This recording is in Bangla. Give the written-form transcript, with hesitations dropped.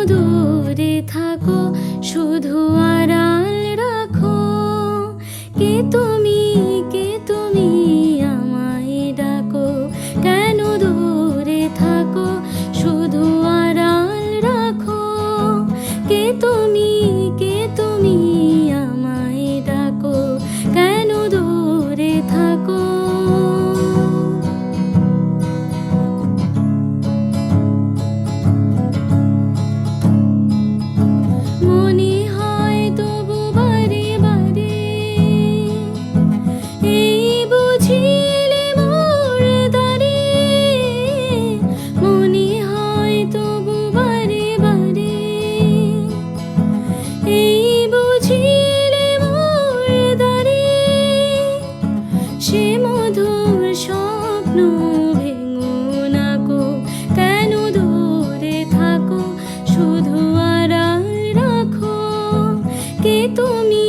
দূরে থাকো শুধু আড়াল রাখো। কে তুমি আমায় ডাকো, কেন দূরে থাকো শুধু আড়াল রাখো। কে তুমি আমায় ডাকো, কেন দূরে থাকো। মনে হয় তবু বারে বারে, এই বুঝিলে মোর দ্বারে। মনে হয় তবু বারে বারে, এই বুঝিলে মোর দ্বারে। সে মধুর স্বপ্ন ভেঙো না গো, কেন দূরে থাকো শুধু আড়াল রাখো। কে তুমি